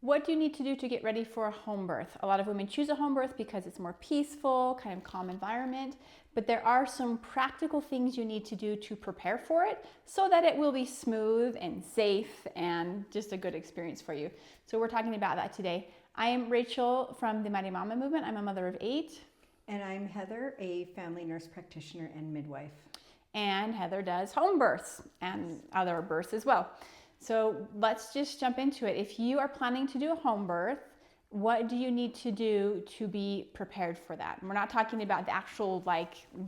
What do you need to do to get ready for a home birth? A lot of women choose a home birth because it's more peaceful, kind of calm environment, but there are some practical things you need to do to prepare for it so that it will be smooth and safe and just a good experience for you. So we're talking about that today. I am Rachel from the Mighty Mama Movement. I'm a mother of 8. And I'm Heather, a family nurse practitioner and midwife. And Heather does home births and other births as well. So let's just jump into it. If you are planning to do a home birth, what do you need to do to be prepared for that? We're not talking about the actual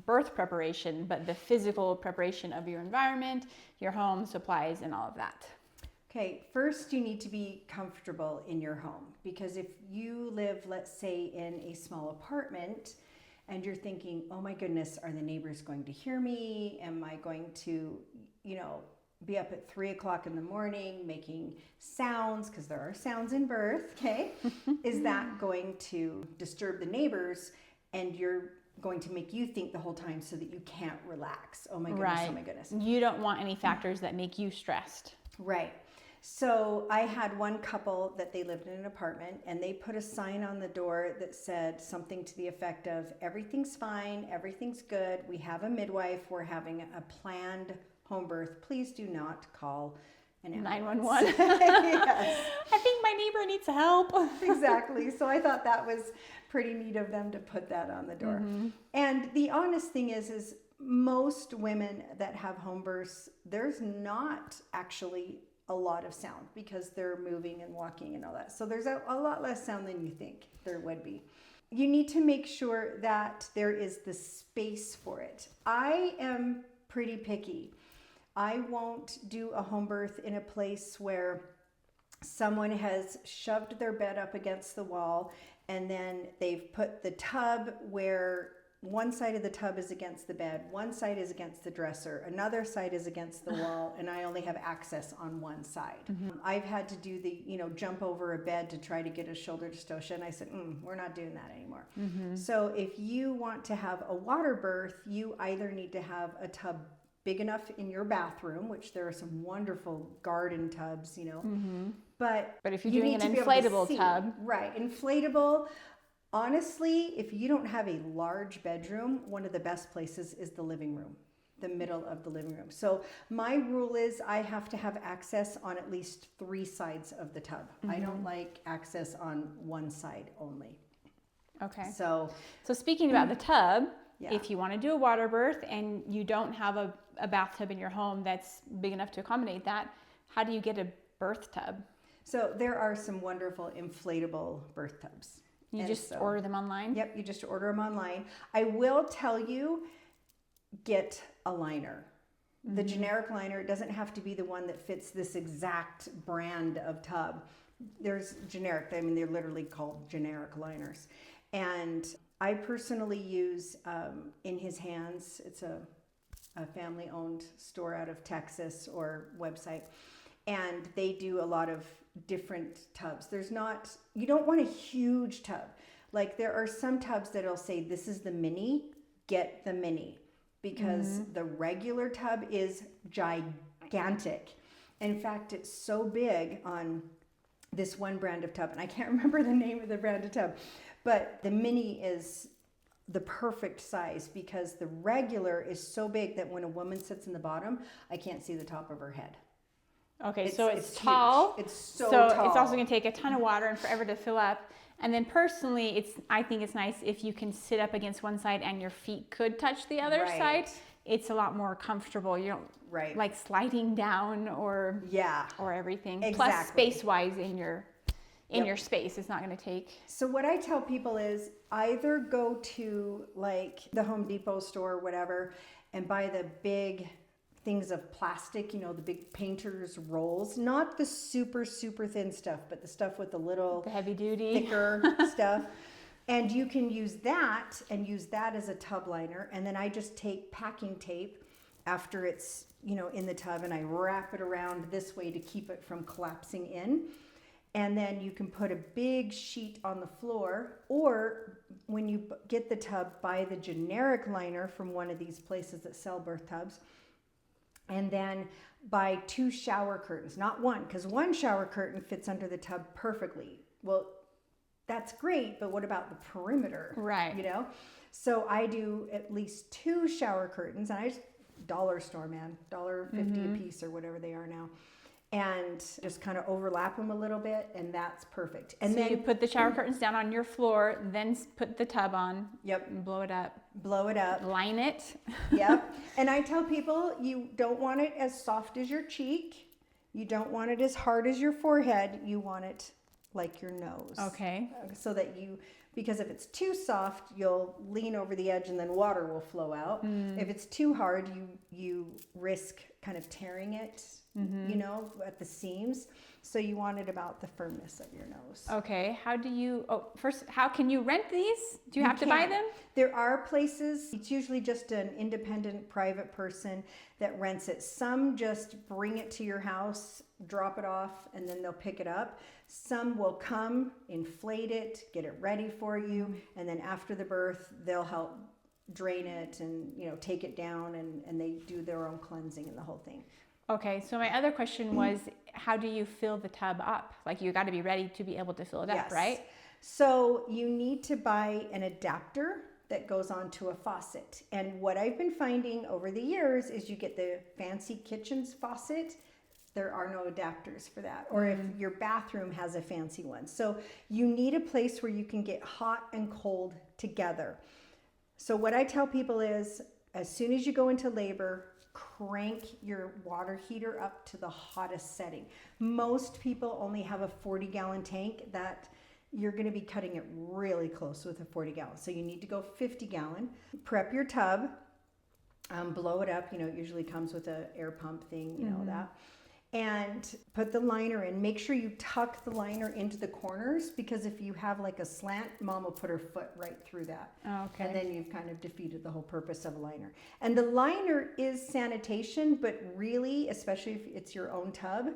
birth preparation, but the physical preparation of your environment, your home, supplies, and all of that. Okay, first you need to be comfortable in your home, because if you live, let's say, in a small apartment and you're thinking, oh my goodness, are the neighbors going to hear me? Am I going to, be up at 3 o'clock in the morning making sounds, because there are sounds in birth, okay? Is that going to disturb the neighbors, and you're going to make you think the whole time so that you can't relax? Oh my goodness, Right. Oh my goodness. You don't want any factors that make you stressed. Right. So I had one couple that they lived in an apartment, and they put a sign on the door that said something to the effect of, everything's fine, everything's good, we have a midwife, we're having a planned home birth, please do not call an ambulance. 911. Yes. I think my neighbor needs help. Exactly. So I thought that was pretty neat of them to put that on the door. Mm-hmm. And the honest thing is most women that have home births, there's not actually a lot of sound, because they're moving and walking and all that. So there's a lot less sound than you think there would be. You need to make sure that there is the space for it. I am pretty picky. I won't do a home birth in a place where someone has shoved their bed up against the wall, and then they've put the tub where one side of the tub is against the bed, one side is against the dresser, another side is against the wall, and I only have access on one side. Mm-hmm. I've had to do the, jump over a bed to try to get a shoulder dystocia, and I said, we're not doing that anymore. Mm-hmm. So if you want to have a water birth, you either need to have a tub big enough in your bathroom, which there are some wonderful garden tubs, Mm-hmm. but if you're doing an inflatable tub. Right, inflatable. Honestly, if you don't have a large bedroom, one of the best places is the living room, the middle of the living room. So my rule is I have to have access on at least 3 sides of the tub. Mm-hmm. I don't like access on one side only. Okay. So speaking about the tub, yeah. If you want to do a water birth and you don't have a bathtub in your home that's big enough to accommodate that, how do you get a birth tub? So there are some wonderful inflatable birth tubs. You just order them online? Yep, you just order them online. I will tell you, get a liner. Mm-hmm. The generic liner doesn't have to be the one that fits this exact brand of tub. There's generic, they're literally called generic liners. And I personally use In His Hands. It's a family-owned store out of Texas or website. And they do a lot of different tubs. You don't want a huge tub. Like, there are some tubs that'll say, this is the mini, get the mini. Because the regular tub is gigantic. In fact, it's so big on this one brand of tub, and I can't remember the name of the brand of tub, but the mini is the perfect size, because the regular is so big that when a woman sits in the bottom, I can't see the top of her head. Okay, so it's tall. Huge. It's so tall. It's also going to take a ton of water and forever to fill up. And then personally, I think it's nice if you can sit up against one side and your feet could touch the other side. It's a lot more comfortable. You don't like sliding down or everything. Exactly. Plus, space-wise in your space, it's not going to take. So what I tell people is either go to like the Home Depot store or whatever and buy the big things of plastic, the big painter's rolls, not the super, super thin stuff, but the stuff with the heavy duty, thicker stuff. And you can use that as a tub liner. And then I just take packing tape after it's, in the tub, and I wrap it around this way to keep it from collapsing in. And then you can put a big sheet on the floor, or when you get the tub, buy the generic liner from one of these places that sell birth tubs. And then buy 2 shower curtains, not one, because one shower curtain fits under the tub perfectly. Well, that's great, but what about the perimeter? Right. You know? So I do at least 2 shower curtains, and I just dollar store, man, $1.50 a piece or whatever they are now. And just kind of overlap them a little bit, and that's perfect. And so then you put the shower curtains down on your floor, then put the tub on. Yep. And blow it up. Blow it up. Line it. Yep. And I tell people, you don't want it as soft as your cheek. You don't want it as hard as your forehead. You want it like your nose. Okay. So that because if it's too soft, you'll lean over the edge and then water will flow out. If it's too hard, you risk kind of tearing it, you know, at the seams. So you want it about the firmness of your nose. Okay. First, how can you rent these? Do you have to buy them? There are places, it's usually just an independent private person that rents it. Some just bring it to your house, drop it off, and then they'll pick it up. Some will come, inflate it, get it ready for you, and then after the birth, they'll help drain it and, you know, take it down, and they do their own cleansing and the whole thing. Okay, so my other question was, how do you fill the tub up? Like, you got to be ready to be able to fill it up, right? So you need to buy an adapter that goes onto a faucet. And what I've been finding over the years is you get the fancy kitchen's faucet. There are no adapters for that. Or if your bathroom has a fancy one. So you need a place where you can get hot and cold together. So what I tell people is, as soon as you go into labor, crank your water heater up to the hottest setting. Most people only have a 40-gallon tank. That you're going to be cutting it really close with a 40-gallon. So you need to go 50-gallon. Prep your tub, blow it up. You know, it usually comes with an air pump thing, you know that. And put the liner in. Make sure you tuck the liner into the corners, because if you have like a slant, Mom will put her foot right through that. Okay. And then you've kind of defeated the whole purpose of a liner. And the liner is sanitation, but really, especially if it's your own tub,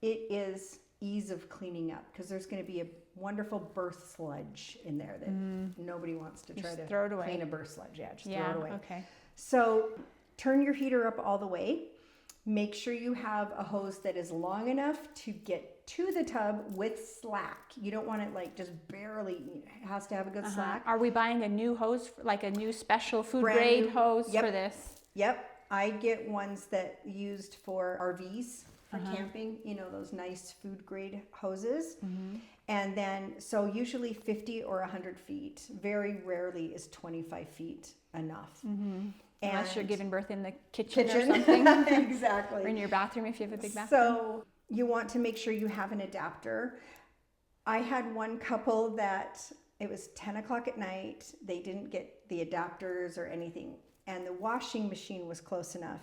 it is ease of cleaning up, because there's going to be a wonderful birth sludge in there that nobody wants to try to throw it away. clean a birth sludge. Yeah, just throw it away. Okay. So turn your heater up all the way. Make sure you have a hose that is long enough to get to the tub with slack. You don't want it like just barely, it has to have a good slack. Are we buying a new hose, like a new special food Brand grade new. hose Yep. for this? Yep, I get ones that used for RVs for camping, you know, those nice food grade hoses. And then, so usually 50 or 100 feet. Very rarely is 25 feet enough. Unless you're giving birth in the kitchen. Or something. Exactly. Or in your bathroom if you have a big bathroom. So you want to make sure you have an adapter. I had one couple that it was 10 o'clock at night. They didn't get the adapters or anything. And the washing machine was close enough.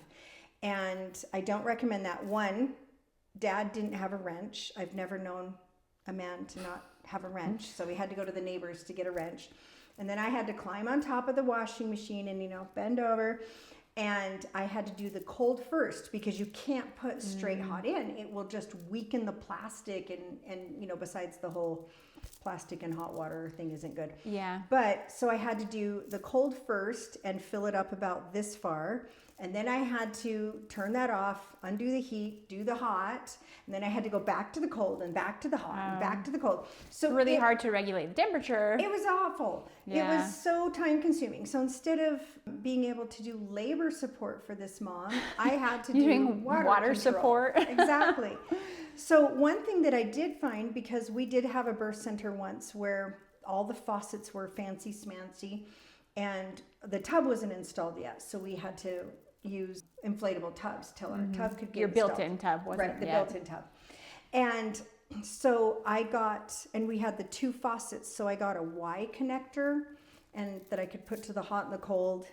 And I don't recommend that. One, Dad didn't have a wrench. I've never known a man to not have a wrench. So we had to go to the neighbors to get a wrench. And then I had to climb on top of the washing machine and, you know, bend over. And I had to do the cold first, because you can't put straight hot in. It will just weaken the plastic, and you know, besides the whole plastic and hot water thing isn't good. Yeah. But so I had to do the cold first and fill it up about this far. And then I had to turn that off, undo the heat, do the hot, and then I had to go back to the cold and back to the hot and back to the cold. So Really hard to regulate the temperature. It was awful. Yeah. It was so time consuming. So instead of being able to do labor support for this mom, I had to do Doing water control. support. Exactly. So one thing that I did find, because we did have a birth center once where all the faucets were fancy smancy and the tub wasn't installed yet. So we had to use inflatable tubs till our tub could get Your installed. built-in tub, wasn't Right, the it? built-in tub. And so I got, and we had the 2 faucets, so I got a Y connector, and that I could put to the hot and the cold,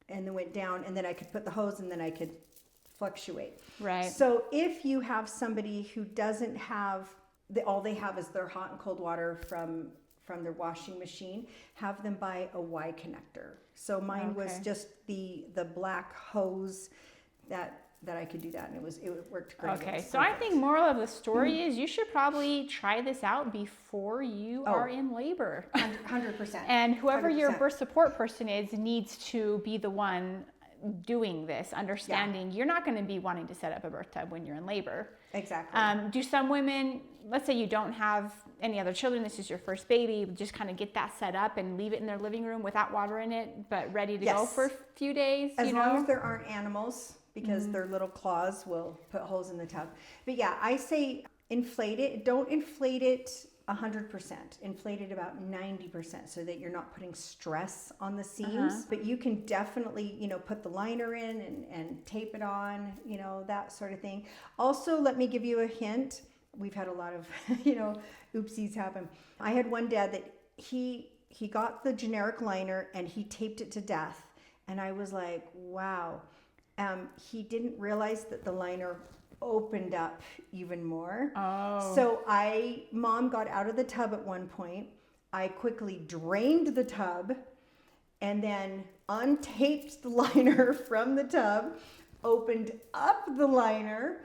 and then went down, and then I could put the hose, and then I could fluctuate. Right. So if you have somebody who doesn't have, all they have is their hot and cold water from their washing machine, have them buy a Y connector. So mine was Okay. just the black hose that I could do that, and it worked great. It Okay, was so I perfect. think moral of the story is you should probably try this out before you Oh. are in labor. 100%. And whoever your 100%. birth support person is needs to be the one doing this, understanding you're not going to be wanting to set up a birth tub when you're in labor. Exactly. Do some women, let's say you don't have any other children, this is your first baby, just kind of get that set up and leave it in their living room without water in it, but ready to go for a few days? As long as there aren't animals, because their little claws will put holes in the tub. But yeah, I say inflate it. Don't inflate it 100%. Inflate it about 90% so that you're not putting stress on the seams. But you can definitely, put the liner in and tape it on, that sort of thing. Also, let me give you a hint. We've had a lot of, oopsies happen. I had one dad that he got the generic liner and he taped it to death. And I was like, wow. He didn't realize that the liner opened up even more. Oh. So Mom got out of the tub at one point. I quickly drained the tub and then untaped the liner from the tub, opened up the liner,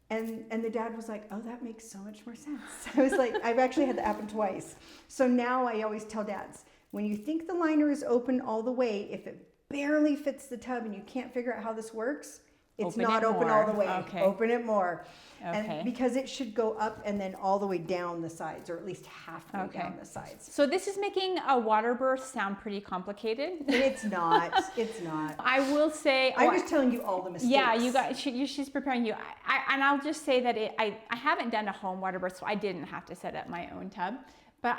and the dad was like, oh, that makes so much more sense. I was like, I've actually had that happen twice. So now I always tell dads, when you think the liner is open all the way, if it barely fits the tub and you can't figure out how this works, it's not open all the way. Okay. Open it more. Okay. And because it should go up and then all the way down the sides, or at least halfway down the sides. So this is making a water birth sound pretty complicated. It's not. It's not. I will say, I'm just telling you all the mistakes. Yeah, you guys, she's preparing you. And I'll just say that I haven't done a home water birth, so I didn't have to set up my own tub. But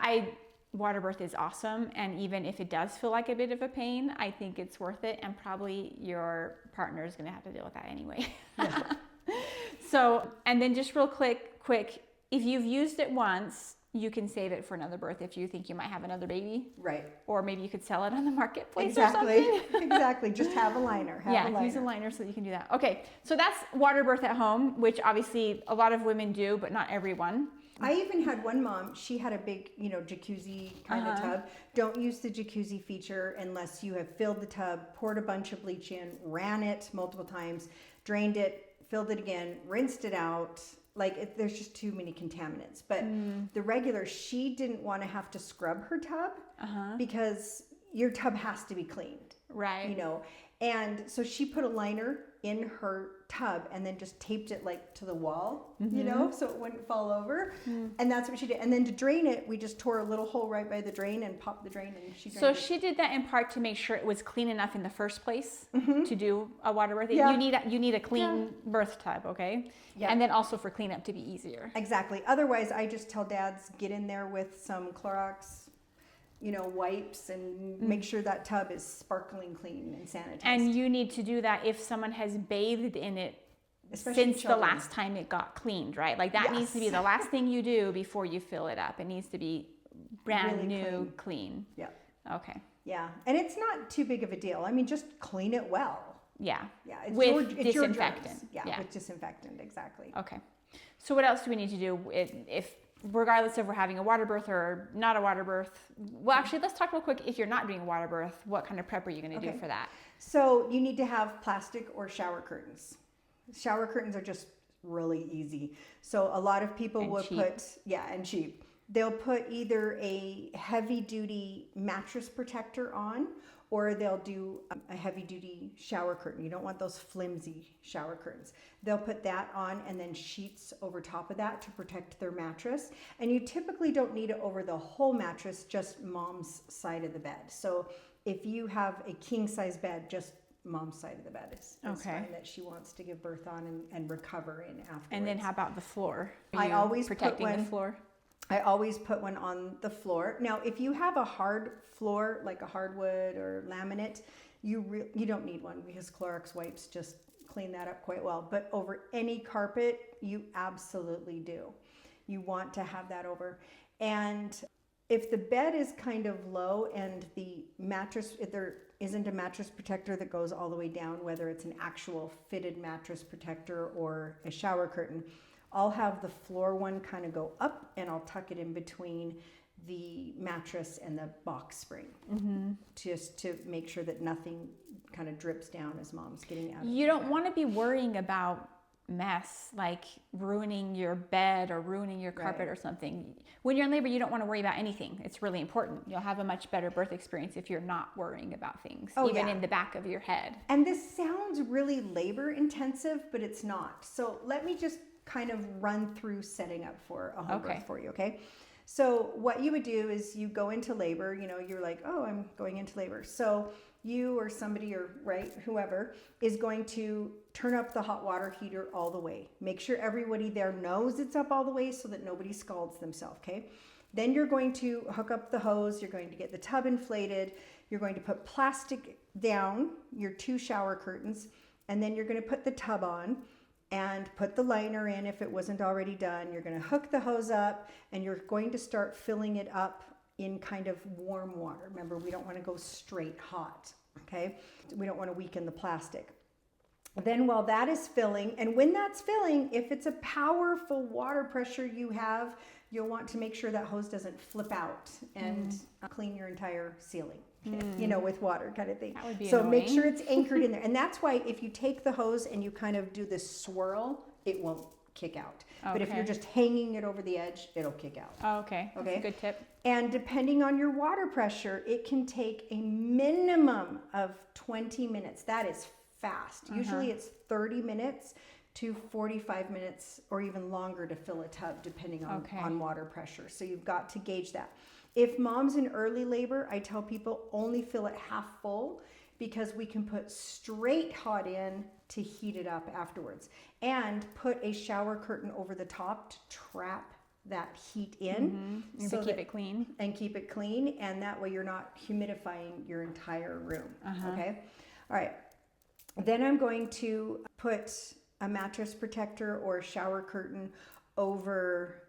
water birth is awesome, and even if it does feel like a bit of a pain, I think it's worth it, and probably your partner is going to have to deal with that anyway. Yeah. So, and then just real quick, if you've used it once, you can save it for another birth if you think you might have another baby. Right. Or maybe you could sell it on the marketplace Exactly. or something. Exactly. Just have a liner. Use a liner so that you can do that. Okay, so that's water birth at home, which obviously a lot of women do, but not everyone. I even had one mom, she had a big, jacuzzi kind of tub. Don't use the jacuzzi feature unless you have filled the tub, poured a bunch of bleach in, ran it multiple times, drained it, filled it again, rinsed it out. There's just too many contaminants. But the regular, she didn't want to have to scrub her tub because your tub has to be cleaned. Right. And so she put a liner in her tub and then just taped it to the wall, so it wouldn't fall over. And that's what she did. And then to drain it, we just tore a little hole right by the drain and popped the drain, and she drained it. So she did that in part to make sure it was clean enough in the first place to do a water birth. Yeah. You need a clean birth tub, okay? Yeah. And then also for cleanup to be easier. Exactly. Otherwise, I just tell dads, get in there with some Clorox, wipes, and make sure that tub is sparkling clean and sanitized. And you need to do that if someone has bathed in it Especially since children. the last time it got cleaned, right? That needs to be the last thing you do before you fill it up. It needs to be brand Really new, clean. Yeah. Okay. Yeah. And it's not too big of a deal. I mean, just clean it well. Yeah. Yeah. It's with it's your disinfectant. germs. Yeah, with disinfectant, exactly. Okay. So what else do we need to do if regardless of we're having a water birth or not a water birth? Well, actually, let's talk real quick. If you're not doing a water birth, what kind of prep are you going to do for that? So you need to have plastic or shower curtains. Shower curtains are just really easy. So a lot of people will put, and cheap. They'll put either a heavy duty mattress protector on, or they'll do a heavy duty shower curtain. You don't want those flimsy shower curtains. They'll put that on and then sheets over top of that to protect their mattress. And you typically don't need it over the whole mattress, just mom's side of the bed. So if you have a king size bed, just mom's side of the bed is fine, that she wants to give birth on and recover in afterwards. And then how about the floor? I always protecting the floor. I always put one on the floor. Now, if you have a hard floor, like a hardwood or laminate, you don't need one because Clorox wipes just clean that up quite well. But over any carpet, you absolutely do. You want to have that over. And if the bed is kind of low and the mattress, if there isn't a mattress protector that goes all the way down, whether it's an actual fitted mattress protector or a shower curtain, I'll have the floor one kind of go up and I'll tuck it in between the mattress and the box spring, just to make sure that nothing kind of drips down as mom's getting out. You don't want to be worrying about mess, like ruining your bed or ruining your carpet Right. or something. When you're in labor, you don't want to worry about anything. It's really important. You'll have a much better birth experience if you're not worrying about things, even yeah. in the back of your head. And this sounds really labor intensive, but it's not. So let me just kind of run through setting up for a home birth for you, okay? So what you would do is you go into labor, you know, you're like, oh, I'm going into labor. So you or somebody or whoever is going to turn up the hot water heater all the way. Make sure everybody there knows it's up all the way so that nobody scalds themselves, okay? Then you're going to hook up the hose, you're going to get the tub inflated, you're going to put plastic down, your 2 shower curtains, and then you're going to put the tub on and put the liner in if it wasn't already done. You're going to hook the hose up and you're going to start filling it up in kind of warm water. Remember, we don't want to go straight hot, okay? We don't want to weaken the plastic. Then while that is filling, and when that's filling, if it's a powerful water pressure you have, you'll want to make sure that hose doesn't flip out and clean your entire ceiling, you know, with water kind of thing. That would be so annoying. Make sure it's anchored in there. And that's why if you take the hose and you kind of do this swirl, it won't kick out. But if you're just hanging it over the edge, it'll kick out. Oh, okay. That's a good tip. And depending on your water pressure, it can take a minimum of 20 minutes. That is fast. Usually it's 30 minutes to 45 minutes or even longer to fill a tub, depending on water pressure. So you've got to gauge that. If mom's in early labor, I tell people only fill it half full because we can put straight hot in to heat it up afterwards. And put a shower curtain over the top to trap that heat in. So keep it clean. And keep it clean. And that way you're not humidifying your entire room. Okay? All right. Then I'm going to put a mattress protector or a shower curtain over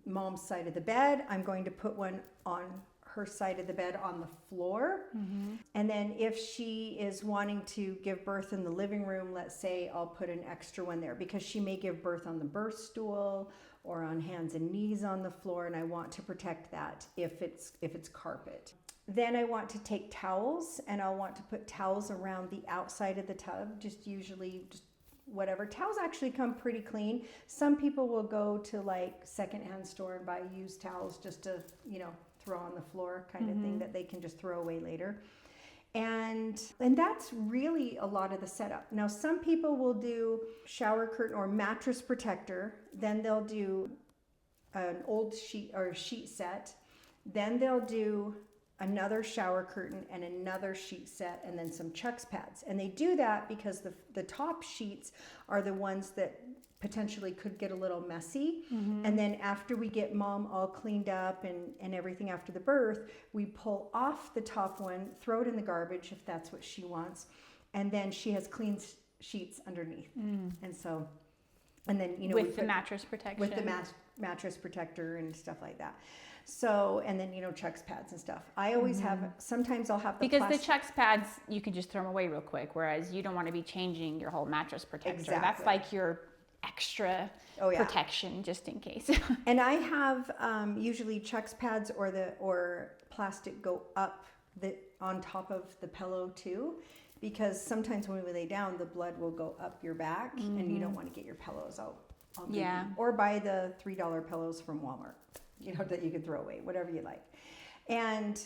mom's side of the bed. I'm going to put one on her side of the bed on the floor. And then if she is wanting to give birth in the living room, let's say, I'll put an extra one there because she may give birth on the birth stool or on hands and knees on the floor, and I want to protect that if it's carpet. Then I want to take towels, and I'll want to put towels around the outside of the tub, just whatever. Towels actually come pretty clean. Some people will go to like secondhand store and buy used towels just to, you know, throw on the floor kind of thing that they can just throw away later. And that's really a lot of the setup. Now, some people will do shower curtain or mattress protector. Then they'll do an old sheet or sheet set. Then they'll do another shower curtain and another sheet set and then some Chucks pads. And they do that because the top sheets are the ones that potentially could get a little messy. And then after we get mom all cleaned up and everything after the birth, we pull off the top one, throw it in the garbage if that's what she wants. And then she has clean sheets underneath. And so, and then, you know, with the mattress protection. With the mattress protector and stuff like that. So, and then, you know, Chucks pads and stuff. I always have, sometimes I'll have the because the Chucks pads, you can just throw them away real quick, whereas you don't want to be changing your whole mattress protector. Exactly. That's like your extra protection just in case. And I have usually Chucks pads or plastic go up on top of the pillow too, because sometimes when we lay down, the blood will go up your back and you don't want to get your pillows all bleeding. Or buy the $3 pillows from Walmart, you know, that you can throw away, whatever you like. And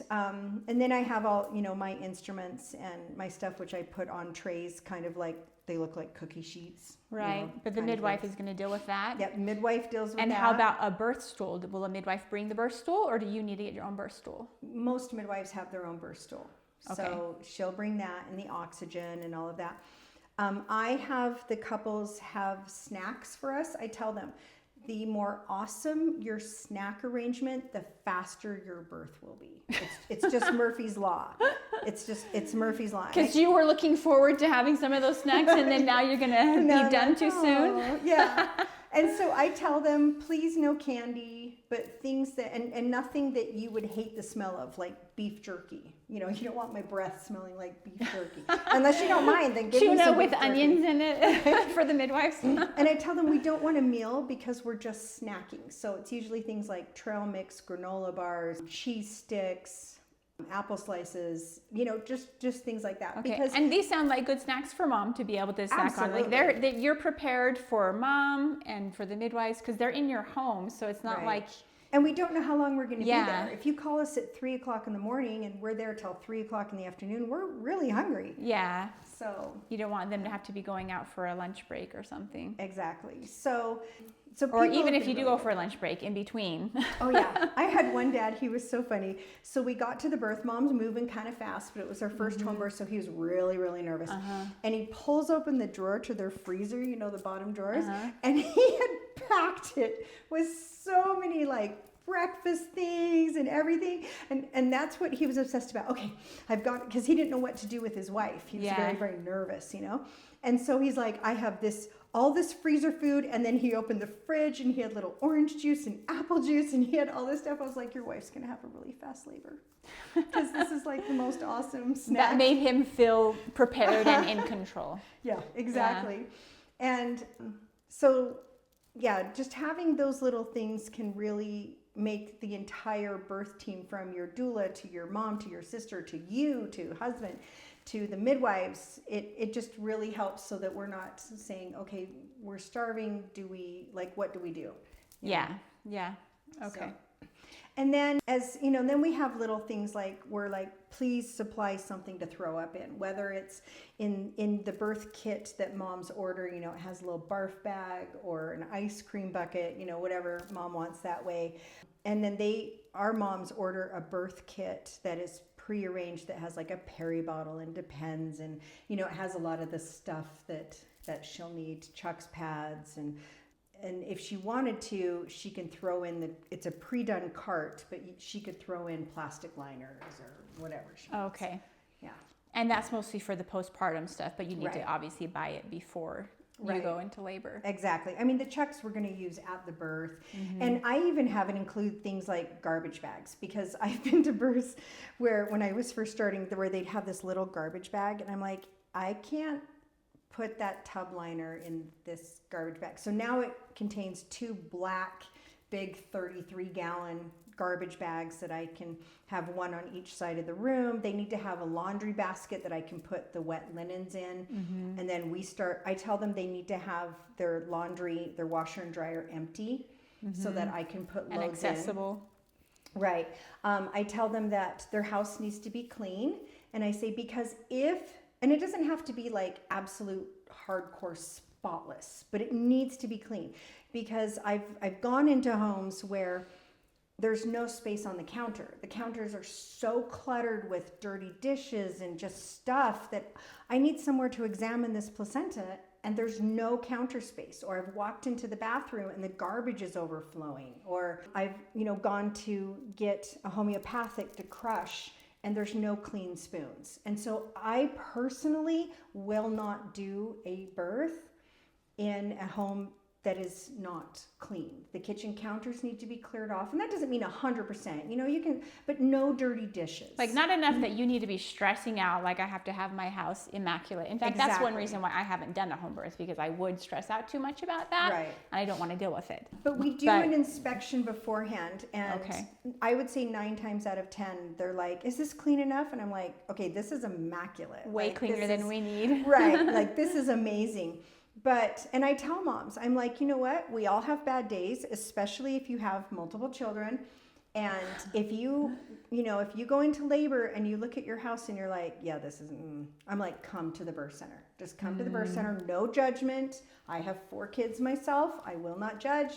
then I have all, you know, my instruments and my stuff, which I put on trays, kind of like, they look like cookie sheets. Right, you know, but the midwife is going to deal with that. Yep, midwife deals with that. And how about a birth stool? Will a midwife bring the birth stool, or do you need to get your own birth stool? Most midwives have their own birth stool. So she'll bring that and the oxygen and all of that. I have the couples have snacks for us. I tell them, the more awesome your snack arrangement, the faster your birth will be. It's just Murphy's Law. It's Murphy's Law. Because you were looking forward to having some of those snacks, and then now you're gonna be done too soon. Yeah. And so I tell them, please no candy, but things that, and nothing that you would hate the smell of, like beef jerky. You know, you don't want my breath smelling like beef jerky. Unless you don't mind, then give me some with beef onions jerky. in it for the midwives. And I tell them we don't want a meal because we're just snacking. So it's usually things like trail mix, granola bars, cheese sticks, apple slices, just things like that. Okay. And these sound like good snacks for mom to be able to snack on. Like you're prepared for mom and for the midwives because they're in your home. So it's not like. And we don't know how long we're going to be there. If you call us at 3:00 in the morning and we're there till 3:00 in the afternoon, we're really hungry. Yeah. So you don't want them to have to be going out for a lunch break or something. Exactly. So or even if you do go for a lunch break in between. Oh yeah. I had one dad, he was so funny. So we got to the birth, mom's moving kind of fast, but it was our first home birth, so he was really, really nervous. And he pulls open the drawer to their freezer, the bottom drawers, and he had packed it with so many like breakfast things and everything, and that's what he was obsessed about. Okay, I've got, because he didn't know what to do with his wife. He was very, very nervous, and so he's like, I have all this freezer food, and then he opened the fridge and he had little orange juice and apple juice and he had all this stuff. I was like, your wife's gonna have a really fast labor because this is like the most awesome snack. That made him feel prepared and in control. Yeah, exactly. And so just having those little things can really make the entire birth team, from your doula to your mom to your sister to you to husband to the midwives, it just really helps so that we're not saying, okay, we're starving, what do we do? Yeah. Okay. So, and then then we have little things like, we're like, please supply something to throw up in, whether it's in the birth kit that moms order, it has a little barf bag or an ice cream bucket, whatever mom wants that way. And then our moms order a birth kit that is prearranged, that has like a peri bottle and Depends, and it has a lot of the stuff that she'll need, Chuck's pads, and if she wanted to, she can throw in it's a pre-done cart, but she could throw in plastic liners or whatever she wants. Okay. Yeah. And that's mostly for the postpartum stuff, but you need to obviously buy it before you go into labor. Exactly. I mean, the Chucks we're going to use at the birth. And I even have it include things like garbage bags, because I've been to births where, when I was first starting, where they'd have this little garbage bag, and I'm like, I can't put that tub liner in this garbage bag. So now it contains 2 black, big 33-gallon garbage bags that I can have one on each side of the room. They need to have a laundry basket that I can put the wet linens in. And then I tell them they need to have their laundry, their washer and dryer empty, so that I can put loads and accessible. Right. I tell them that their house needs to be clean. And I say, because and it doesn't have to be like absolute hardcore spotless, but it needs to be clean, because I've gone into homes where there's no space on the counter. The counters are so cluttered with dirty dishes and just stuff that I need somewhere to examine this placenta, and there's no counter space. Or I've walked into the bathroom and the garbage is overflowing. Or I've gone to get a homeopathic to crush, and there's no clean spoons. And so I personally will not do a birth in a home that is not clean. The kitchen counters need to be cleared off. And that doesn't mean 100%, you can, but no dirty dishes. Like, not enough that you need to be stressing out, like I have to have my house immaculate. In fact, that's one reason why I haven't done a home birth, because I would stress out too much about that. Right. And I don't want to deal with it. But we do an inspection beforehand. And I would say 9 times out of 10, they're like, is this clean enough? And I'm like, okay, this is immaculate. Way cleaner than we need. Right. Like, this is amazing. And I tell moms, I'm like, you know what? We all have bad days, especially if you have multiple children. And if you go into labor and you look at your house and you're like, yeah, this isn't, I'm like, come to the birth center. Just come to the birth center. No judgment. I have 4 kids myself. I will not judge.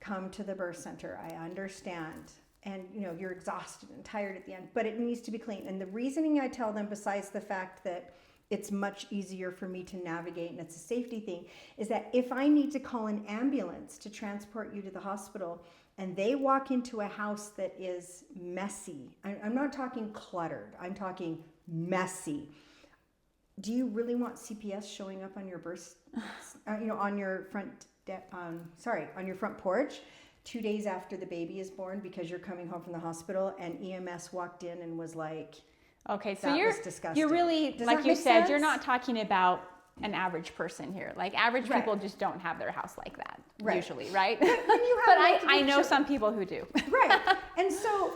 Come to the birth center. I understand. And, you're exhausted and tired at the end, but it needs to be clean. And the reasoning I tell them, besides the fact that it's much easier for me to navigate and it's a safety thing, is that if I need to call an ambulance to transport you to the hospital and they walk into a house that is messy, I'm not talking cluttered, I'm talking messy. Do you really want CPS showing up on your on your front porch 2 days after the baby is born because you're coming home from the hospital and EMS walked in and was like, okay, so you're really, like you said, you're not talking about an average person here. Like, average people just don't have their house like that, usually, right? But I know some people who do. Right. And so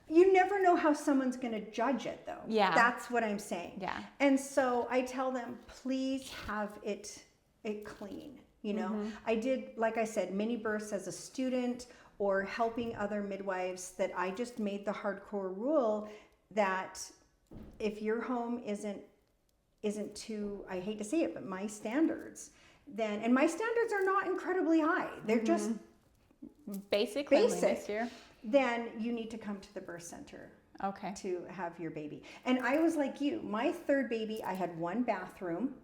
you never know how someone's going to judge it, though. Yeah. That's what I'm saying. Yeah. And so I tell them, please have it clean. You know, I did, like I said, mini births as a student or helping other midwives, that I just made the hardcore rule that if your home isn't to, I hate to say it, but my standards, then, and my standards are not incredibly high. They're just basic. Here. Then you need to come to the birth center. Okay. To have your baby. And I was like you. My third baby, I had one bathroom,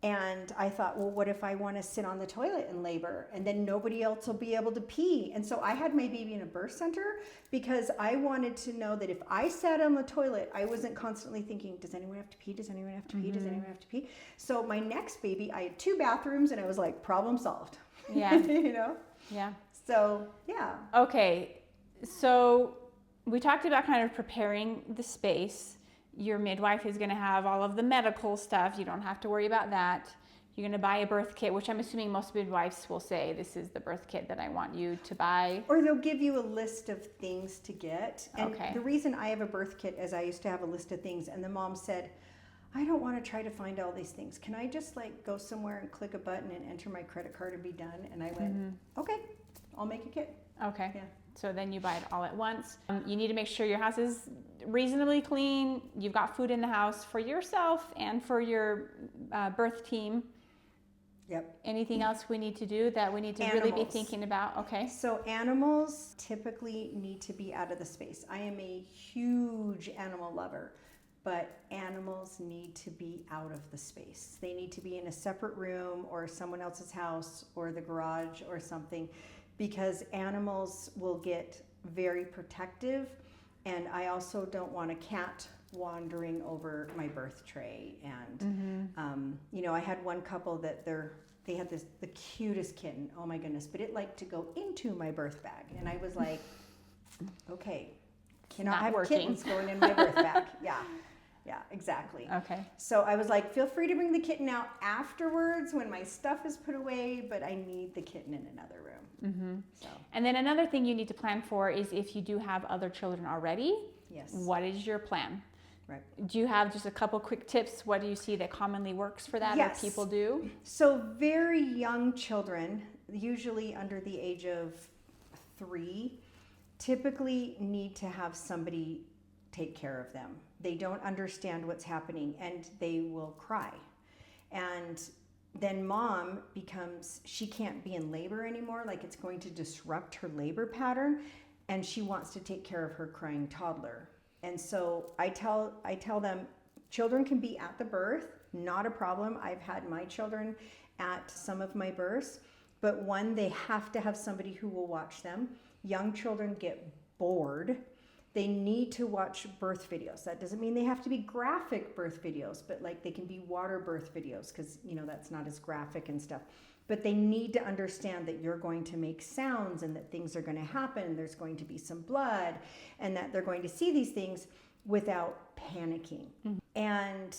and I thought, well, what if I want to sit on the toilet in labor, and then nobody else will be able to pee? And so I had my baby in a birth center because I wanted to know that if I sat on the toilet, I wasn't constantly thinking, does anyone have to pee? Does anyone have to pee? Does anyone have to pee? So my next baby, I had 2 bathrooms, and I was like, problem solved. Yeah. You know? Yeah. So, yeah. Okay. So we talked about kind of preparing the space. Your midwife is going to have all of the medical stuff. You don't have to worry about that. You're going to buy a birth kit, which I'm assuming most midwives will say, this is the birth kit that I want you to buy. Or they'll give you a list of things to get. And Okay. the reason I have a birth kit is I used to have a list of things, and the mom said, I don't want to try to find all these things. Can I just like go somewhere and click a button and enter my credit card and be done? And I went, okay, I'll make a kit. Okay. Yeah. So then you buy it all at once. You need to make sure your house is reasonably clean. You've got food in the house for yourself and for your birth team. Yep. Anything else we need to do that we need to really be thinking about? Okay. So animals typically need to be out of the space. I am a huge animal lover, but animals need to be out of the space. They need to be in a separate room or someone else's house or the garage or something, because animals will get very protective. And I also don't want a cat wandering over my birth tray. And, you know, I had one couple that they had the cutest kitten. Oh my goodness. But it liked to go into my birth bag. And I was like, okay, cannot have kittens going in my birth bag. Yeah, exactly. Okay. So I was like, feel free to bring the kitten out afterwards when my stuff is put away, but I need the kitten in another room. So. And then another thing you need to plan for is if you do have other children already, Yes. what is your plan? Right. Do you have just a couple quick tips? What do you see that commonly works for that, Yes. or people do? So very young children, usually under the age of 3, typically need to have somebody take care of them. They don't understand what's happening and they will cry. And then mom she can't be in labor anymore, like it's going to disrupt her labor pattern, and she wants to take care of her crying toddler. And so I tell them, children can be at the birth, not a problem. I've had my children at some of my births, but one, they have to have somebody who will watch them. Young children get bored. They need to watch birth videos. That doesn't mean they have to be graphic birth videos, but like they can be water birth videos, because you know that's not as graphic and stuff. But they need to understand that you're going to make sounds and that things are going to happen. There's going to be some blood, and that they're going to see these things without panicking. And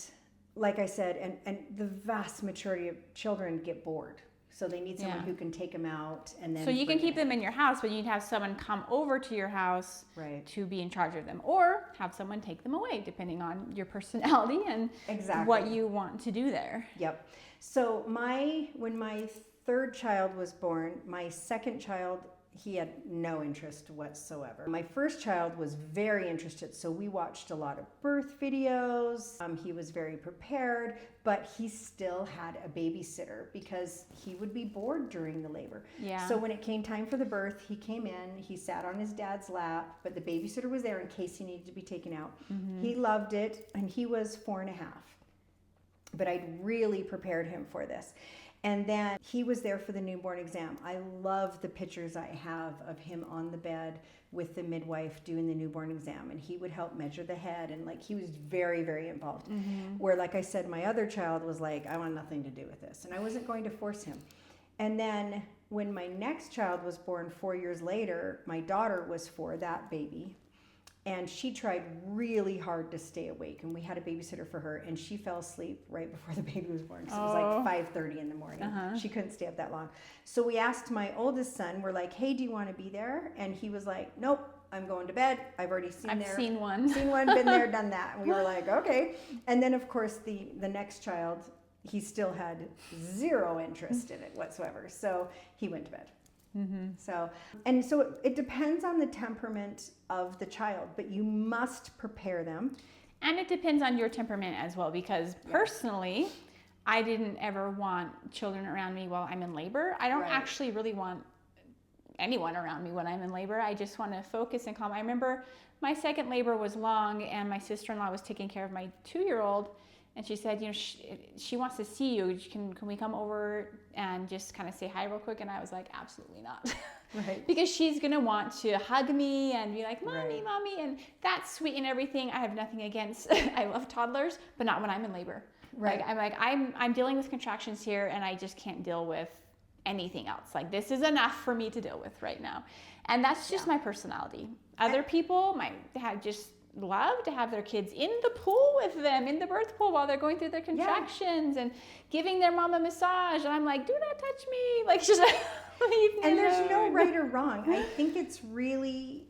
like I said, and the vast majority of children get bored. So they need someone who can take them out, and then. So you can keep them in your house, but you need to have someone come over to your house to be in charge of them, or have someone take them away, depending on your personality and what you want to do there. Yep. So when my third child was born, my second child, he had no interest whatsoever. My first child was very interested, so we watched a lot of birth videos. He was very prepared, but he still had a babysitter because he would be bored during the labor. Yeah. So when it came time for the birth, he came in, he sat on his dad's lap, but the babysitter was there in case he needed to be taken out. He loved it, and he was 4.5. But I'd really prepared him for this. And then he was there for the newborn exam. I love the pictures I have of him on the bed with the midwife doing the newborn exam. And he would help measure the head. And like, he was very, very involved. Where, like I said, my other child was like, I want nothing to do with this. And I wasn't going to force him. And then when my next child was born 4 years later, my daughter was 4, that baby. And she tried really hard to stay awake, and we had a babysitter for her, and she fell asleep right before the baby was born. So it was like 5:30 in the morning. She couldn't stay up that long. So we asked my oldest son, we're like, hey, do you want to be there? And he was like, nope, I'm going to bed. I've already I've seen one. Been there, done that. And we were like, okay. And then of course the next child, he still had zero interest in it whatsoever. So he went to bed. So it depends on the temperament of the child, but you must prepare them. And it depends on your temperament as well, because personally, I didn't ever want children around me while I'm in labor. I don't actually really want anyone around me when I'm in labor. I just want to focus and calm. I remember my second labor was long, and my sister-in-law was taking care of my 2-year-old, and she said, she wants to see you. Can we come over and just kind of say hi real quick? And I was like, absolutely not. Right. Because she's going to want to hug me and be like, mommy, mommy. And that's sweet and everything. I have nothing against, I love toddlers, but not when I'm in labor. Right. I'm dealing with contractions here, and I just can't deal with anything else. Like, this is enough for me to deal with right now. And that's just my personality. Other people might have just love to have their kids in the pool with them, in the birth pool, while they're going through their contractions and giving their mom a massage. And I'm like, do not touch me. Like, just leave me And there's no alone. right or wrong. I think it's really,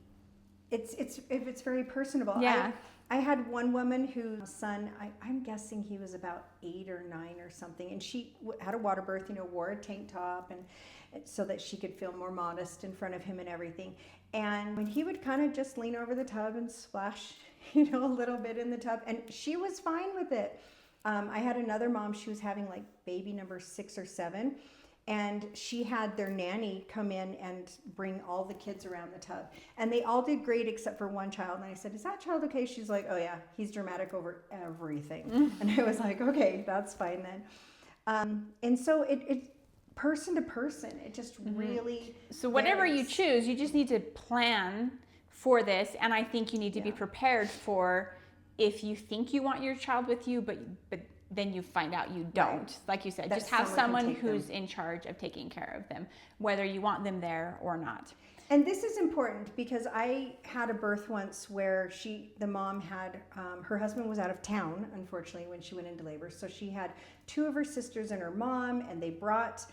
it's very personable. Yeah. I had one woman whose son, I'm guessing he was about 8 or 9 or something, and she had a water birth, wore a tank top, and so that she could feel more modest in front of him and everything. And when he would kind of just lean over the tub and splash, a little bit in the tub, and she was fine with it. I had another mom, she was having like baby number 6 or 7, and she had their nanny come in and bring all the kids around the tub. And they all did great except for one child. And I said, is that child okay? She's like, oh yeah, he's dramatic over everything. And I was like, okay, that's fine then. And so it person to person, it just really So whatever you varies. choose, you just need to plan for this. And I think you need to be prepared for if you think you want your child with you, but then you find out you don't. Right. Like you said, That just have someone someone can take who's them. in charge of taking care of them, whether you want them there or not. And this is important because I had a birth once where the mom had, her husband was out of town, unfortunately, when she went into labor. So she had 2 of her sisters and her mom, and they brought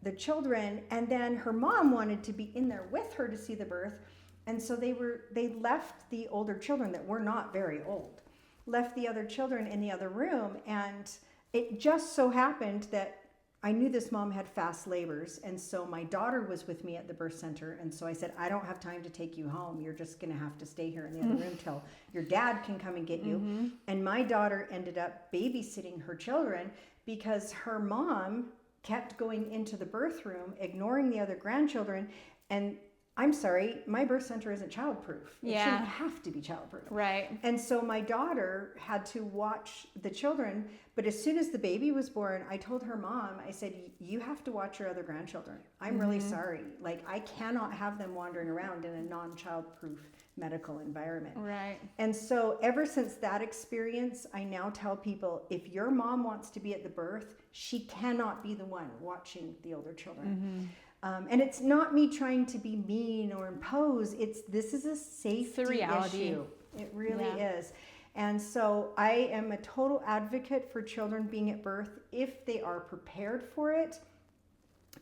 the children, and then her mom wanted to be in there with her to see the birth. And so they left the older children that were not very old, left the other children in the other room. And it just so happened that I knew this mom had fast labors, and so my daughter was with me at the birth center, and so I said, I don't have time to take you home. You're just going to have to stay here in the other room till your dad can come and get you. And my daughter ended up babysitting her children because her mom kept going into the birth room, ignoring the other grandchildren. And I'm sorry, my birth center isn't childproof. It shouldn't have to be childproof. Right. And so my daughter had to watch the children, but as soon as the baby was born, I told her mom, I said, you have to watch your other grandchildren. I'm really sorry. Like, I cannot have them wandering around in a non-childproof medical environment. Right. And so ever since that experience, I now tell people, if your mom wants to be at the birth, she cannot be the one watching the older children. And it's not me trying to be mean or impose. This is a safety issue. It really is. And so I am a total advocate for children being at birth if they are prepared for it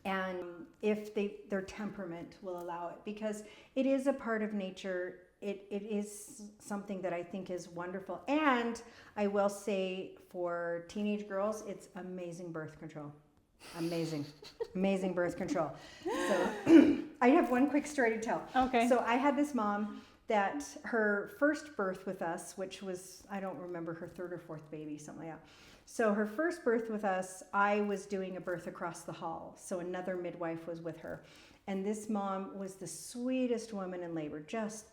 and if their temperament will allow it, because it is a part of nature. It is something that I think is wonderful. And I will say for teenage girls, it's amazing birth control. Amazing birth control. So I have one quick story to tell. Okay. So I had this mom that her first birth with us, which was, I don't remember, her 3rd or 4th baby, something like that. So her first birth with us, I was doing a birth across the hall. So another midwife was with her. And this mom was the sweetest woman in labor, just,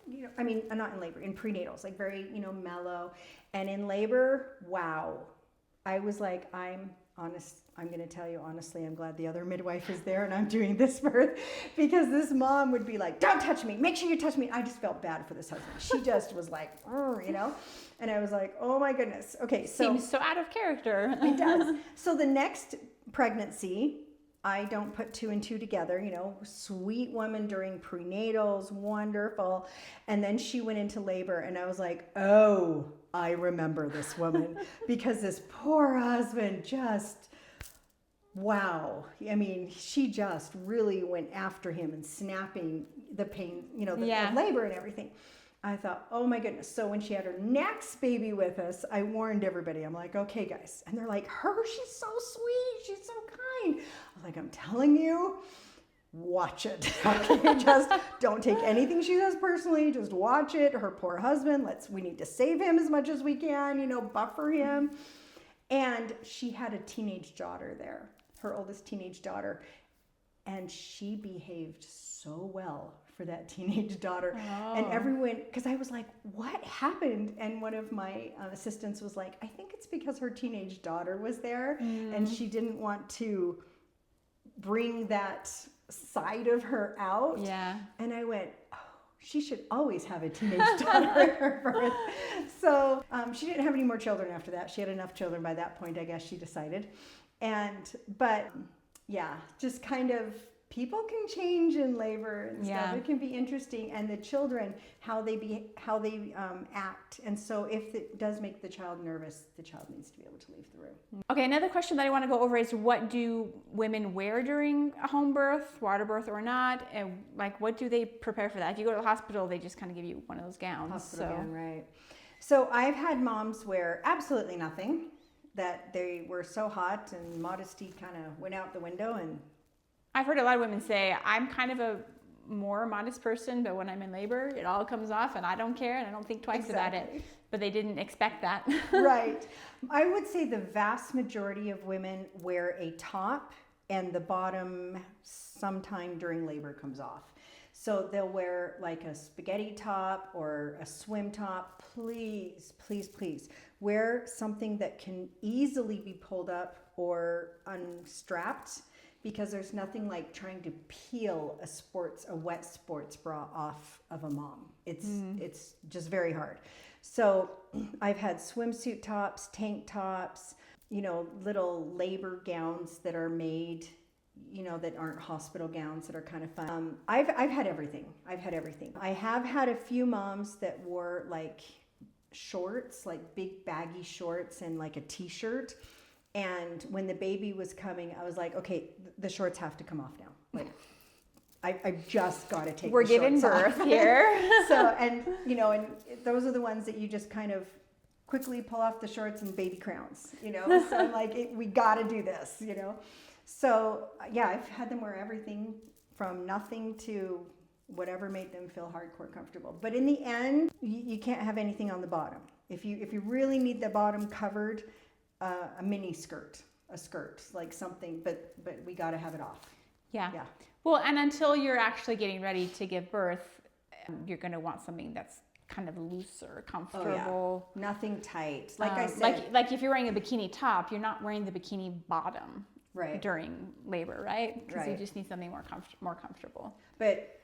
not in labor, in prenatals, like very, mellow. And in labor, wow. I was like, I'm going to tell you honestly, I'm glad the other midwife is there and I'm doing this birth, because this mom would be like, don't touch me, make sure you touch me. I just felt bad for this husband. She just was like, and I was like, oh my goodness. Okay. So seems so out of character. it does. So the next pregnancy, I don't put 2 and 2 together, sweet woman during prenatals, wonderful. And then she went into labor and I was like, oh, I remember this woman because this poor husband just wow. I mean, she just really went after him and snapping the pain, the labor and everything. I thought, oh my goodness. So when she had her next baby with us, I warned everybody. I'm like, okay, guys. And they're like, she's so sweet. She's so kind. I'm like, I'm telling you, watch it. Okay, just don't take anything she says personally. Just watch it. Her poor husband, we need to save him as much as we can, buffer him. And she had a teenage daughter there, her oldest teenage daughter. And she behaved so well for that teenage daughter. Oh. And everyone, because I was like, what happened? And one of my assistants was like, I think it's because her teenage daughter was there and she didn't want to bring that side of her out. Yeah. And I went, oh, she should always have a teenage daughter at her birth. So she didn't have any more children after that. She had enough children by that point, I guess she decided. But yeah, just kind of, people can change in labor and stuff. It can be interesting, and the children, how they act. And so if it does make the child nervous, the child needs to be able to leave the room. Okay, another question that I want to go over is, what do women wear during a home birth, water birth or not? And what do they prepare for that? If you go to the hospital, they just kind of give you one of those gowns. Hospital gown, right. So I've had moms wear absolutely nothing, that they were so hot and modesty kind of went out the window. And I've heard a lot of women say, I'm kind of a more modest person, but when I'm in labor, it all comes off and I don't care and I don't think twice about it. But they didn't expect that. Right. I would say the vast majority of women wear a top and the bottom sometime during labor comes off. So they'll wear like a spaghetti top or a swim top. Please, please, please wear something that can easily be pulled up or unstrapped, because there's nothing like trying to peel a wet sports bra off of a mom. It's just very hard. So I've had swimsuit tops, tank tops, little labor gowns that are made, that aren't hospital gowns, that are kind of fun. I've had everything. I have had a few moms that wore like shorts, like big baggy shorts and like a t-shirt. And when the baby was coming, I was like, okay, the shorts have to come off now. Like, I've just got to take. We're the giving shorts birth off. here. So, and those are the ones that you just kind of quickly pull off the shorts and baby crowns. So I'm like, we got to do this. So yeah, I've had them wear everything from nothing to whatever made them feel hardcore comfortable. But in the end, you can't have anything on the bottom. If you really need the bottom covered, a mini skirt, a skirt, like something, but we got to have it off. Yeah. Well, and until you're actually getting ready to give birth, you're going to want something that's kind of looser, comfortable. Oh, yeah. Nothing tight. Like I said. Like if you're wearing a bikini top, you're not wearing the bikini bottom during labor, right? Because you just need something more comfortable.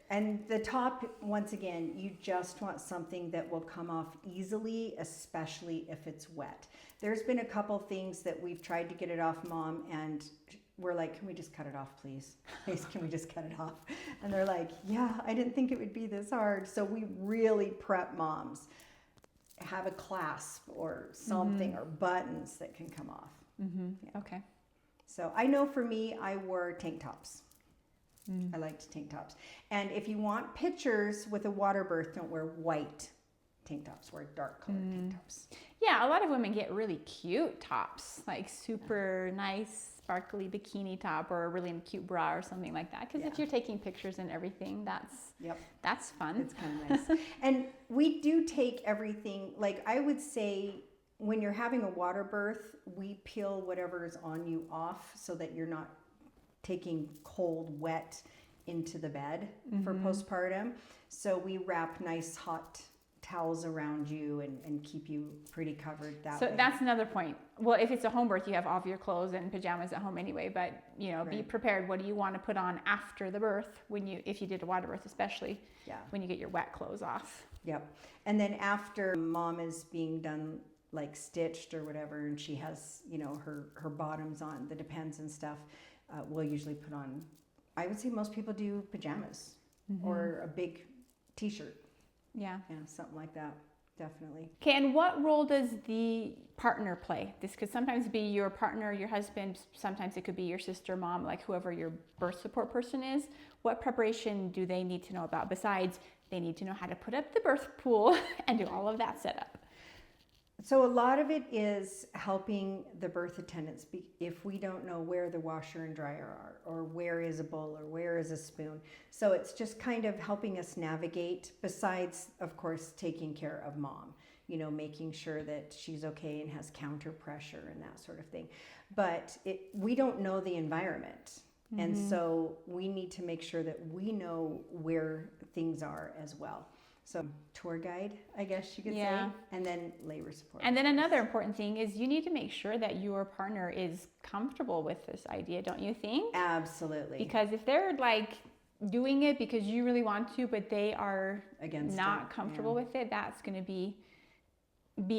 And the top, once again, you just want something that will come off easily, especially if it's wet. There's been a couple things that we've tried to get it off, Mom, and we're like, can we just cut it off, please? Please, can we just cut it off? And they're like, yeah, I didn't think it would be this hard. So we really prep moms. Have a clasp or something or buttons that can come off. Mm-hmm. Yeah. Okay. So I know for me, I wore tank tops. I liked tank tops. And if you want pictures with a water birth, don't wear white tank tops, wear dark colored tank tops. Yeah, a lot of women get really cute tops, like super nice, sparkly bikini top or a really cute bra or something like that. Because if you're taking pictures and everything, that's fun. It's kind of nice. And we do take everything, like I would say, when you're having a water birth, we peel whatever is on you off so that you're not taking cold, wet into the bed for postpartum. So we wrap nice hot towels around you and keep you pretty covered that way. So that's another point. Well, if it's a home birth, you have all of your clothes and pajamas at home anyway, but be prepared. What do you want to put on after the birth if you did a water birth, especially when you get your wet clothes off? Yep. And then after mom is being done, like stitched or whatever, and she has, her bottoms on, the Depends and stuff, we'll usually put on, I would say most people do pajamas or a big t-shirt. Yeah. Yeah, something like that. definitely. Okay, and what role does the partner play? This could sometimes be your partner, your husband, sometimes it could be your sister, mom, like whoever your birth support person is. What preparation do they need to know about besides they need to know how to put up the birth pool and do all of that setup? So a lot of it is helping the birth attendants if we don't know where the washer and dryer are, or where is a bowl, or where is a spoon. So it's just kind of helping us navigate, besides, of course, taking care of mom, making sure that she's okay and has counter pressure and that sort of thing. But we don't know the environment. And so we need to make sure that we know where things are as well. So tour guide, I guess you could say, and then labor support. And then another important thing is you need to make sure that your partner is comfortable with this idea, don't you think? Absolutely. Because if they're like doing it because you really want to, but they are not comfortable with it, that's going to be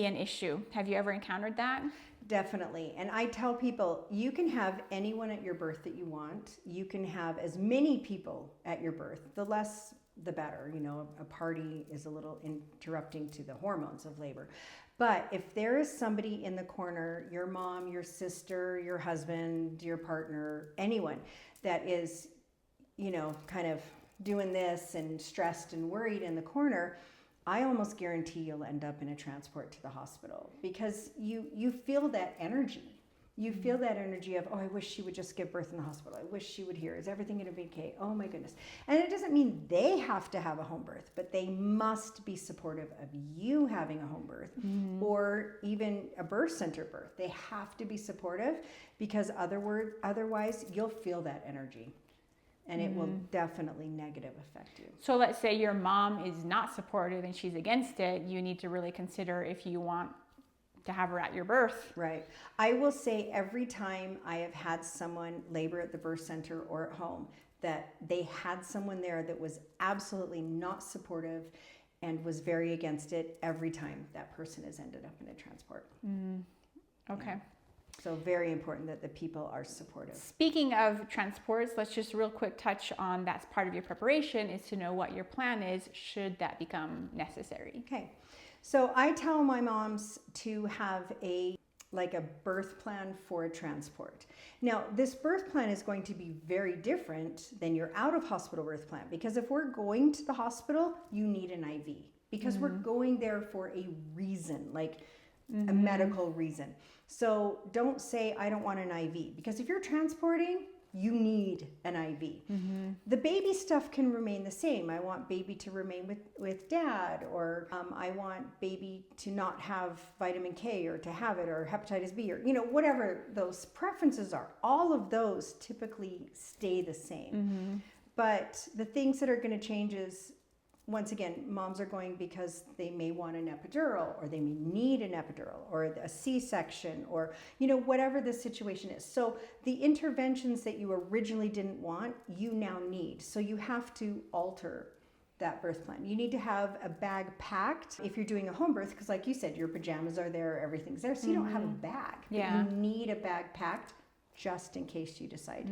an issue. Have you ever encountered that? Definitely. And I tell people, you can have anyone at your birth that you want. You can have as many people at your birth. The less the better. A party is a little interrupting to the hormones of labor. But if there is somebody in the corner, your mom, your sister, your husband, your partner, anyone that is, kind of doing this and stressed and worried in the corner, I almost guarantee you'll end up in a transport to the hospital, because you feel that energy. You feel that energy of, oh, I wish she would just give birth in the hospital. I wish she would hear. Is everything going to be okay? Oh my goodness. And it doesn't mean they have to have a home birth, but they must be supportive of you having a home birth or even a birth center birth. They have to be supportive, because otherwise you'll feel that energy. And it will definitely negative affect you. So let's say your mom is not supportive and she's against it. You need to really consider if you want to have her at your birth. Right. I will say every time I have had someone labor at the birth center or at home, that they had someone there that was absolutely not supportive and was very against it, every time that person has ended up in a transport. Okay. Yeah. So very important that the people are supportive. Speaking of transports, let's just real quick touch on that's part of your preparation, is to know what your plan is should that become necessary. Okay. So I tell my moms to have a birth plan for a transport. Now, this birth plan is going to be very different than your out of hospital birth plan, because if we're going to the hospital, you need an IV, because we're going there for a reason, a medical reason. So don't say, I don't want an IV, because if you're transporting, you need an IV. The baby stuff can remain the same. I want baby to remain with dad, or I want baby to not have vitamin K, or to have it, or hepatitis B, or whatever those preferences are. All of those typically stay the same. But the things that are going to change is, once again, moms are going because they may want an epidural, or they may need an epidural, or a C-section, or whatever the situation is. So the interventions that you originally didn't want, you now need. So you have to alter that birth plan. You need to have a bag packed if you're doing a home birth, because like you said, your pajamas are there, everything's there, so you don't have a bag. Yeah. But you need a bag packed just in case you decide,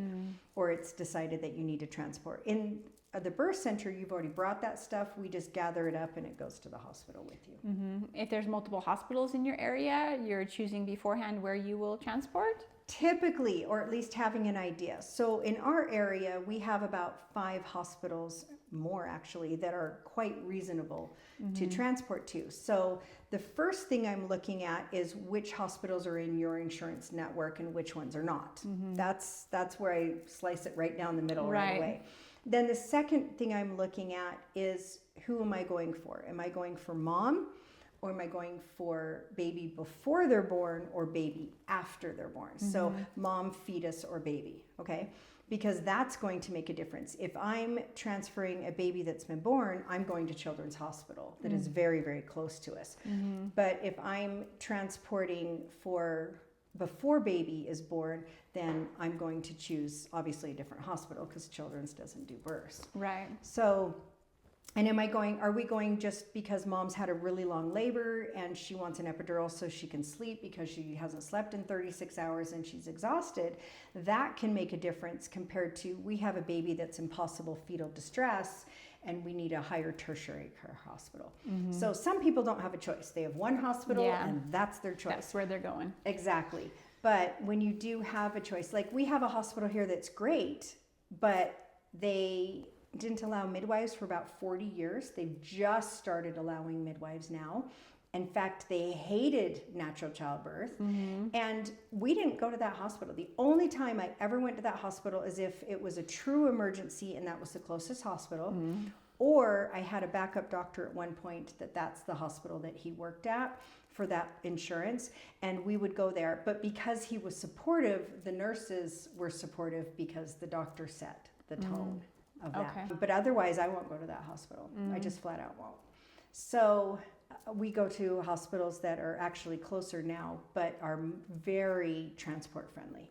or it's decided that you need to transport. In the birth center, you've already brought that stuff. We just gather it up and it goes to the hospital with you. If there's multiple hospitals in your area, you're choosing beforehand where you will transport? Typically, or at least having an idea. So in our area, we have about 5 hospitals, more actually, that are quite reasonable to transport to. So the first thing I'm looking at is which hospitals are in your insurance network and which ones are not. That's where I slice it right down the middle right away. Then the second thing I'm looking at is, who am I going for? Am I going for mom, or am I going for baby before they're born, or baby after they're born? So mom, fetus, or baby, okay? Because that's going to make a difference. If I'm transferring a baby that's been born, I'm going to Children's Hospital that is very, very close to us. But if I'm transporting for before baby is born, then I'm going to choose obviously a different hospital, because Children's doesn't do births. Right. So, and are we going just because mom's had a really long labor and she wants an epidural so she can sleep because she hasn't slept in 36 hours and she's exhausted? That can make a difference compared to, we have a baby that's in possible fetal distress and we need a higher tertiary care hospital. So some people don't have a choice. They have one hospital and that's their choice. That's where they're going. Exactly. But when you do have a choice, like we have a hospital here that's great, but they didn't allow midwives for about 40 years. They've just started allowing midwives now. In fact, they hated natural childbirth. And we didn't go to that hospital. The only time I ever went to that hospital is if it was a true emergency and that was the closest hospital. Or I had a backup doctor at one point that's the hospital that he worked at for that insurance. And we would go there. But because he was supportive, the nurses were supportive because the doctor set the tone of that. But otherwise, I won't go to that hospital. I just flat out won't. So we go to hospitals that are actually closer now, but are very transport friendly.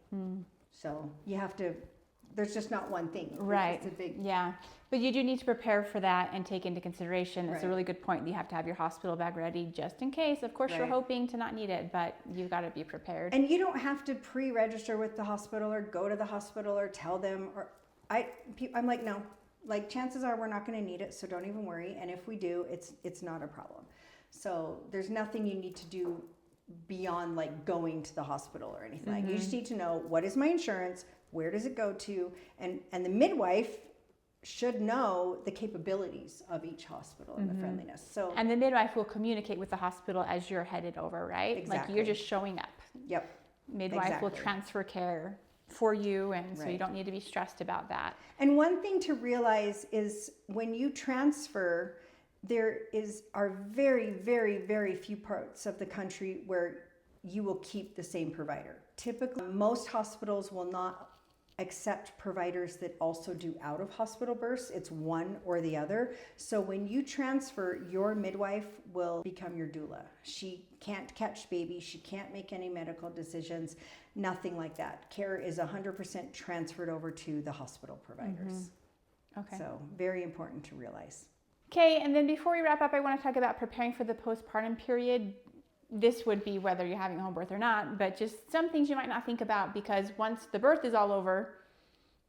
So you have to, there's just not one thing. Right. It's a big, But you do need to prepare for that and take into consideration. It's a really good point. You have to have your hospital bag ready just in case. Of course, you're hoping to not need it, but you've got to be prepared. And you don't have to pre-register with the hospital or go to the hospital or tell them. Or I'm like, no. Like chances are we're not going to need it, so don't even worry. And if we do, it's not a problem. So there's nothing you need to do beyond like going to the hospital or anything. Like you just need to know, what is my insurance? Where does it go to? And the midwife should know the capabilities of each hospital and the friendliness. So and the midwife will communicate with the hospital as you're headed over, right? Exactly. Like you're just showing up. Yep. Midwife will transfer care for you, and so you don't need to be stressed about that. And one thing to realize is when you transfer, are very, very, very few parts of the country where you will keep the same provider. Typically, most hospitals will not accept providers that also do out of hospital births. It's one or the other. So when you transfer, your midwife will become your doula. She can't catch baby. She can't make any medical decisions, nothing like that. Care is 100% transferred over to the hospital providers. Okay. So very important to realize. Okay, and then before we wrap up, I want to talk about preparing for the postpartum period. This would be whether you're having a home birth or not, but just some things you might not think about, because once the birth is all over,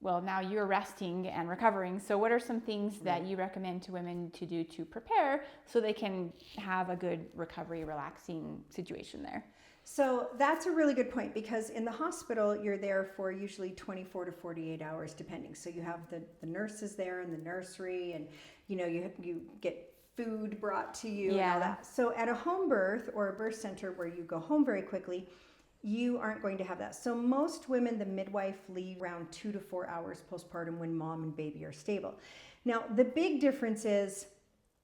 well, now you're resting and recovering. So what are some things that you recommend to women to do to prepare so they can have a good recovery, relaxing situation there? So that's a really good point, because in the hospital, you're there for usually 24 to 48 hours, depending. So you have the nurses there in the nursery, and you get food brought to you and all that. So at a home birth or a birth center where you go home very quickly, you aren't going to have that. So most women, the midwife leave around 2 to 4 hours postpartum when mom and baby are stable. Now, the big difference is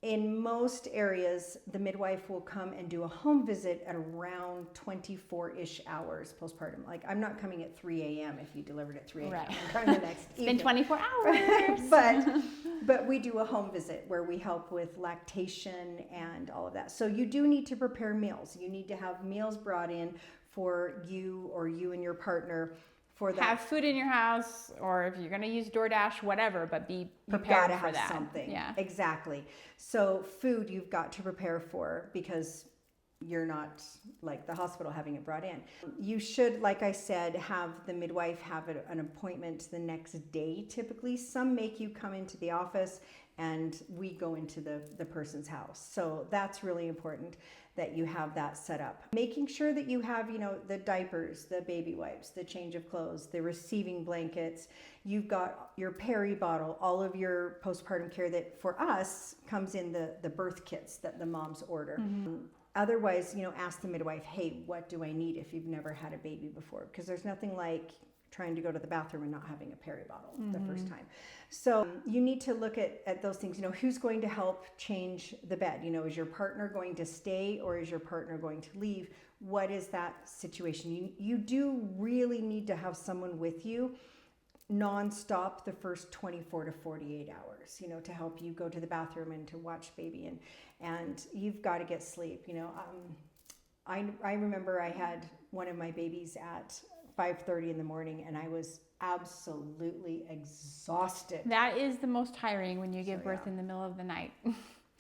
in most areas, the midwife will come and do a home visit at around 24-ish hours postpartum. Like, I'm not coming at 3 a.m. if you delivered at 3 a.m. Right. I'm coming the next evening. It's been 24 hours. But we do a home visit where we help with lactation and all of that. So you do need to prepare meals. You need to have meals brought in for you or you and your partner for that. Have food in your house, or if you're going to use DoorDash, whatever, but be prepared for that. You've got to have something. Yeah. Exactly. So food you've got to prepare for, because you're not like the hospital having it brought in. You should, like I said, have the midwife have an appointment the next day. Typically, some make you come into the office and we go into the person's house. So that's really important that you have that set up. Making sure that you have, the diapers, the baby wipes, the change of clothes, the receiving blankets. You've got your peri bottle, all of your postpartum care that for us comes in the birth kits that the moms order. Otherwise, ask the midwife, hey, what do I need if you've never had a baby before? Because there's nothing like trying to go to the bathroom and not having a peri bottle the first time. So you need to look at those things. Who's going to help change the bed? Is your partner going to stay or is your partner going to leave? What is that situation? You do really need to have someone with you nonstop the first 24 to 48 hours, to help you go to the bathroom and to watch baby, and you've got to get sleep. I remember I had one of my babies at 5:30 in the morning and I was absolutely exhausted. That is the most tiring, when you give birth in the middle of the night.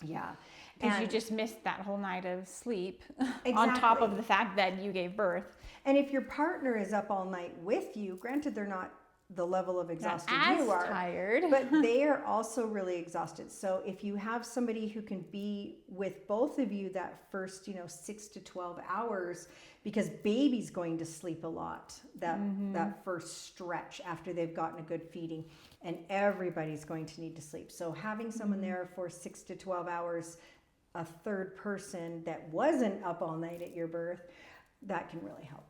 Yeah. Because you just missed that whole night of sleep Exactly. on top of the fact that you gave birth. And if your partner is up all night with you, granted they're not the level of Not exhausted as you are. tired. But they are also really exhausted. So if you have somebody who can be with both of you that first, 6 to 12 hours, because baby's going to sleep a lot that first stretch after they've gotten a good feeding, and everybody's going to need to sleep. So having someone there for 6 to 12 hours, a third person that wasn't up all night at your birth, that can really help.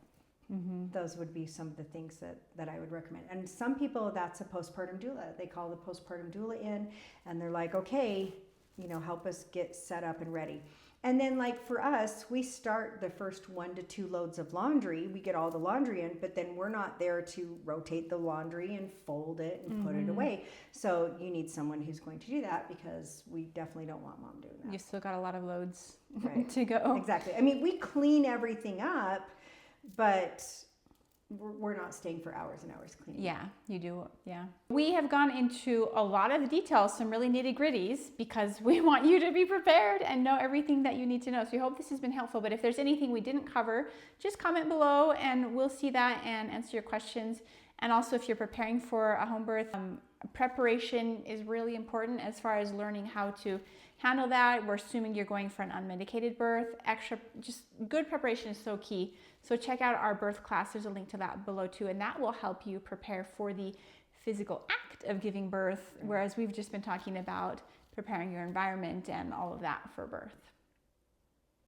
Those would be some of the things that I would recommend. And some people, that's a postpartum doula. They call the postpartum doula in, and they're like, okay, help us get set up and ready. And then like for us, we start the first 1 to 2 loads of laundry. We get all the laundry in, but then we're not there to rotate the laundry and fold it and put it away. So you need someone who's going to do that, because we definitely don't want mom doing that. You still got a lot of loads Right. to go. Exactly. I mean, we clean everything up, but we're not staying for hours and hours cleaning. Yeah, you do. Yeah. We have gone into a lot of the details, some really nitty gritties, because we want you to be prepared and know everything that you need to know. So we hope this has been helpful. But if there's anything we didn't cover, just comment below and we'll see that and answer your questions. And also, if you're preparing for a home birth, preparation is really important as far as learning how to handle that. We're assuming you're going for an unmedicated birth. Just good preparation is so key. So check out our birth class. There's a link to that below too, and that will help you prepare for the physical act of giving birth, whereas we've just been talking about preparing your environment and all of that for birth.